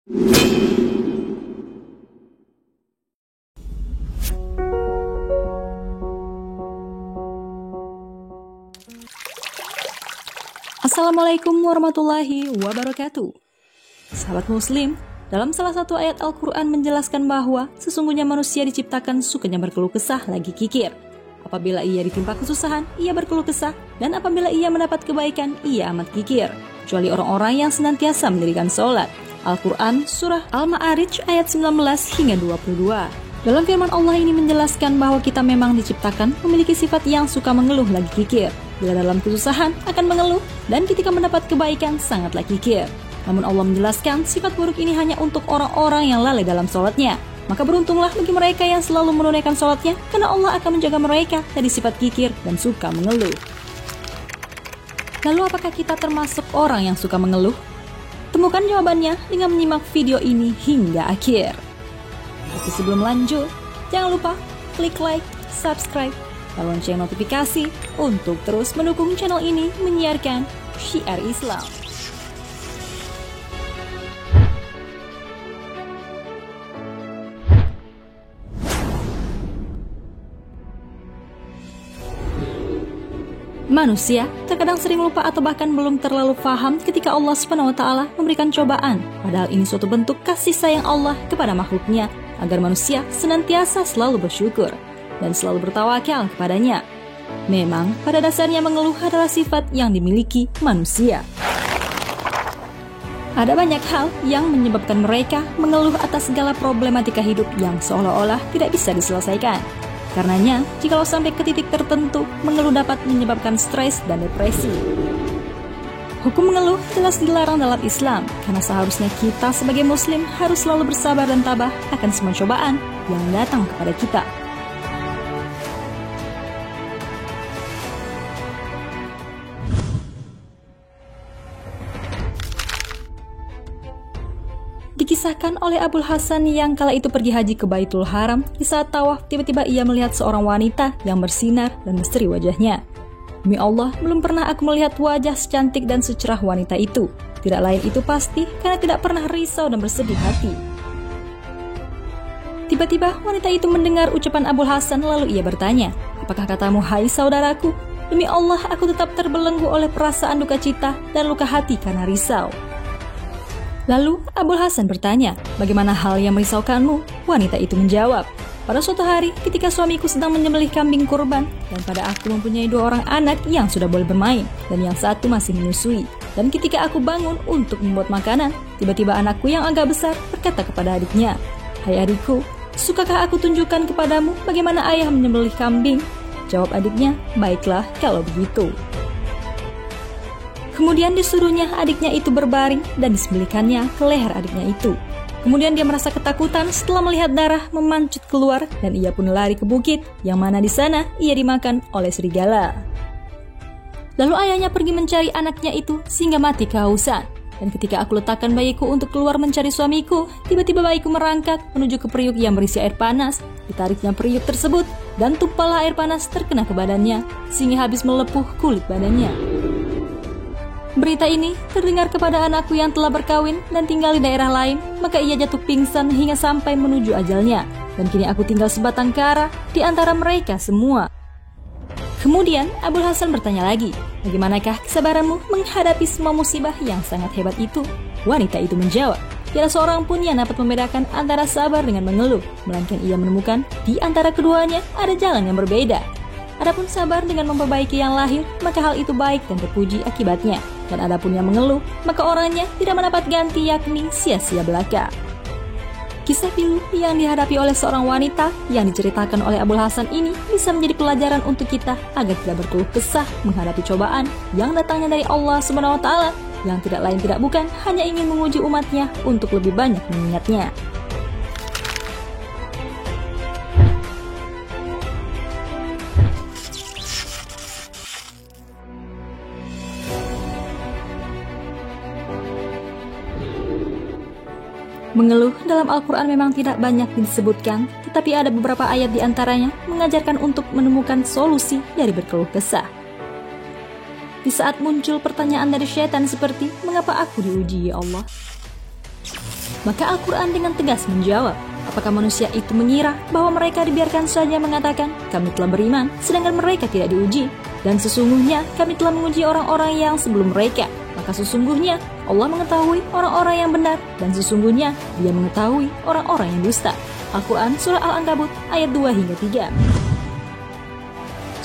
Assalamualaikum warahmatullahi wabarakatuh. Sahabat muslim, dalam salah satu ayat Al-Quran menjelaskan bahwa sesungguhnya manusia diciptakan sukanya berkeluh kesah lagi kikir. Apabila ia ditimpa kesusahan, ia berkeluh kesah, dan apabila ia mendapat kebaikan, ia amat kikir. Kecuali orang-orang yang senantiasa mendirikan sholat. Al-Quran Surah Al-Ma'arij ayat 19 hingga 22. Dalam firman Allah ini menjelaskan bahwa kita memang diciptakan memiliki sifat yang suka mengeluh lagi kikir. Bila dalam kesusahan akan mengeluh, dan ketika mendapat kebaikan sangatlah kikir. Namun Allah menjelaskan sifat buruk ini hanya untuk orang-orang yang lalai dalam sholatnya. Maka beruntunglah bagi mereka yang selalu menunaikan sholatnya, karena Allah akan menjaga mereka dari sifat kikir dan suka mengeluh. Lalu apakah kita termasuk orang yang suka mengeluh? Temukan jawabannya dengan menyimak video ini hingga akhir. Tapi sebelum lanjut, jangan lupa klik like, subscribe, dan lonceng notifikasi untuk terus mendukung channel ini menyiarkan syiar Islam. Manusia terkadang sering lupa atau bahkan belum terlalu paham ketika Allah SWT memberikan cobaan. Padahal ini suatu bentuk kasih sayang Allah kepada makhluknya, agar manusia senantiasa selalu bersyukur dan selalu bertawakal kepadanya. Memang pada dasarnya mengeluh adalah sifat yang dimiliki manusia. Ada banyak hal yang menyebabkan mereka mengeluh atas segala problematika hidup yang seolah-olah tidak bisa diselesaikan. Karenanya, jikalau sampai ke titik tertentu, mengeluh dapat menyebabkan stres dan depresi. Hukum mengeluh jelas dilarang dalam Islam, karena seharusnya kita sebagai muslim harus selalu bersabar dan tabah akan semua cobaan yang datang kepada kita. Dikisahkan oleh Abul Hasan yang kala itu pergi haji ke Baitul Haram, di saat tawaf tiba-tiba ia melihat seorang wanita yang bersinar dan berseri wajahnya. Demi Allah, belum pernah aku melihat wajah secantik dan secerah wanita itu. Tidak lain itu pasti karena tidak pernah risau dan bersedih hati. Tiba-tiba wanita itu mendengar ucapan Abul Hasan lalu ia bertanya, "Apakah katamu, hai saudaraku? Demi Allah, aku tetap terbelenggu oleh perasaan duka cita dan luka hati karena risau." Lalu Abul Hasan bertanya, "Bagaimana hal yang merisaukanmu?" Wanita itu menjawab, "Pada suatu hari ketika suamiku sedang menyembelih kambing kurban, dan pada aku mempunyai 2 orang anak yang sudah boleh bermain, dan yang satu masih menyusui. Dan ketika aku bangun untuk membuat makanan, tiba-tiba anakku yang agak besar berkata kepada adiknya, 'Hai adikku, sukakah aku tunjukkan kepadamu bagaimana ayah menyembelih kambing?' Jawab adiknya, 'Baiklah kalau begitu.' Kemudian disuruhnya adiknya itu berbaring dan disembelihkannya ke leher adiknya itu. Kemudian dia merasa ketakutan setelah melihat darah memancut keluar dan ia pun lari ke bukit yang mana di sana ia dimakan oleh serigala. Lalu ayahnya pergi mencari anaknya itu sehingga mati kehausan. Dan ketika aku letakkan bayiku untuk keluar mencari suamiku, tiba-tiba bayiku merangkak menuju ke periuk yang berisi air panas. Ditariknya periuk tersebut dan tumpalah air panas terkena ke badannya sehingga habis melepuh kulit badannya. Berita ini terdengar kepada anakku yang telah berkawin dan tinggal di daerah lain, maka ia jatuh pingsan hingga sampai menuju ajalnya. Dan kini aku tinggal sebatang kara di antara mereka semua. Kemudian Abul Hasan bertanya lagi, "Bagaimanakah kesabaranmu menghadapi semua musibah yang sangat hebat itu?" Wanita itu menjawab, "Tiada seorang pun yang dapat membedakan antara sabar dengan mengeluh, melainkan ia menemukan di antara keduanya ada jalan yang berbeda. Adapun sabar dengan memperbaiki yang lahir, maka hal itu baik dan terpuji akibatnya. Dan adapun yang mengeluh, maka orangnya tidak mendapat ganti yakni sia-sia belaka." Kisah pilu yang dihadapi oleh seorang wanita yang diceritakan oleh Abul Hasan ini bisa menjadi pelajaran untuk kita agar tidak berkeluh kesah menghadapi cobaan yang datangnya dari Allah SWT yang tidak lain tidak bukan hanya ingin menguji umatnya untuk lebih banyak mengingatnya. Mengeluh dalam Al-Quran memang tidak banyak disebutkan, tetapi ada beberapa ayat di antaranya mengajarkan untuk menemukan solusi dari berkeluh kesah. Di saat muncul pertanyaan dari syaitan seperti, "Mengapa aku diuji, ya Allah?" Maka Al-Quran dengan tegas menjawab, apakah manusia itu mengira bahwa mereka dibiarkan saja mengatakan, kami telah beriman, sedangkan mereka tidak diuji? Dan sesungguhnya kami telah menguji orang-orang yang sebelum mereka. Maka sesungguhnya Allah mengetahui orang-orang yang benar, dan sesungguhnya Dia mengetahui orang-orang yang dusta. Al-Quran Surah Al-Ankabut ayat 2 hingga 3.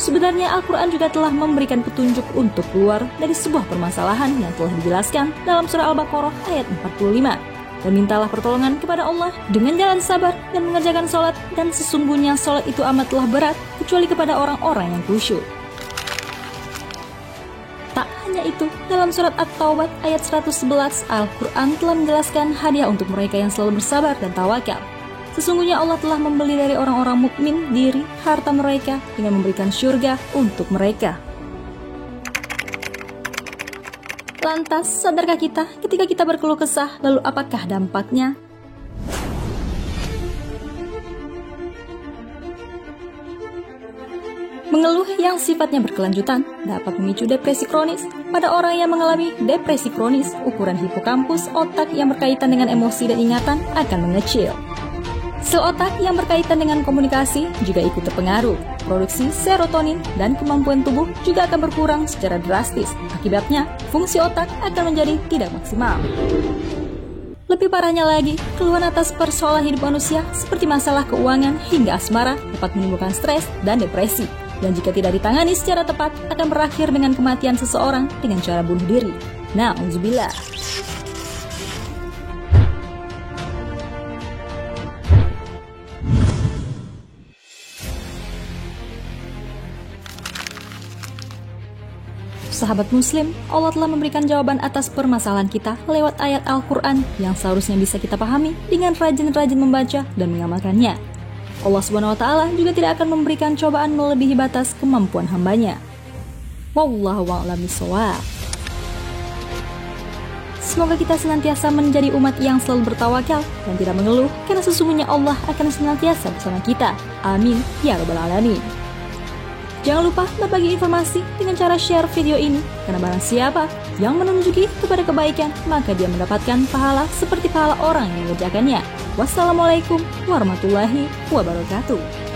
Sebenarnya Al-Quran juga telah memberikan petunjuk untuk keluar dari sebuah permasalahan yang telah dijelaskan dalam Surah Al-Baqarah ayat 45. Dan mintalah pertolongan kepada Allah dengan jalan sabar dan mengerjakan sholat, dan sesungguhnya sholat itu amatlah berat kecuali kepada orang-orang yang khusyuk. Tak hanya itu, dalam surat At-Taubah ayat 111, Al-Quran telah menjelaskan hadiah untuk mereka yang selalu bersabar dan tawakal. Sesungguhnya Allah telah membeli dari orang-orang mukmin diri, harta mereka dengan memberikan syurga untuk mereka. Lantas, sadarkah kita ketika kita berkeluh kesah, lalu apakah dampaknya? Mengeluh yang sifatnya berkelanjutan dapat memicu depresi kronis. Pada orang yang mengalami depresi kronis, ukuran hipokampus otak yang berkaitan dengan emosi dan ingatan akan mengecil. Sel otak yang berkaitan dengan komunikasi juga ikut terpengaruh. Produksi serotonin dan kemampuan tubuh juga akan berkurang secara drastis. Akibatnya, fungsi otak akan menjadi tidak maksimal. Lebih parahnya lagi, keluhan atas persoalan hidup manusia seperti masalah keuangan hingga asmara dapat menimbulkan stres dan depresi. Dan jika tidak ditangani secara tepat, akan berakhir dengan kematian seseorang dengan cara bunuh diri. Na'udzubillah. Sahabat Muslim, Allah telah memberikan jawaban atas permasalahan kita lewat ayat Al-Quran yang seharusnya bisa kita pahami dengan rajin-rajin membaca dan mengamalkannya. Allah SWT juga tidak akan memberikan cobaan melebihi batas kemampuan hambanya. Wallahu a'lam bishawab. Semoga kita senantiasa menjadi umat yang selalu bertawakal dan tidak mengeluh, karena sesungguhnya Allah akan senantiasa bersama kita. Amin ya rabbal alamin. Jangan lupa berbagi informasi dengan cara share video ini, karena barang siapa yang menunjuki kepada kebaikan, maka dia mendapatkan pahala seperti pahala orang yang mengerjakannya. Wassalamualaikum warahmatullahi wabarakatuh.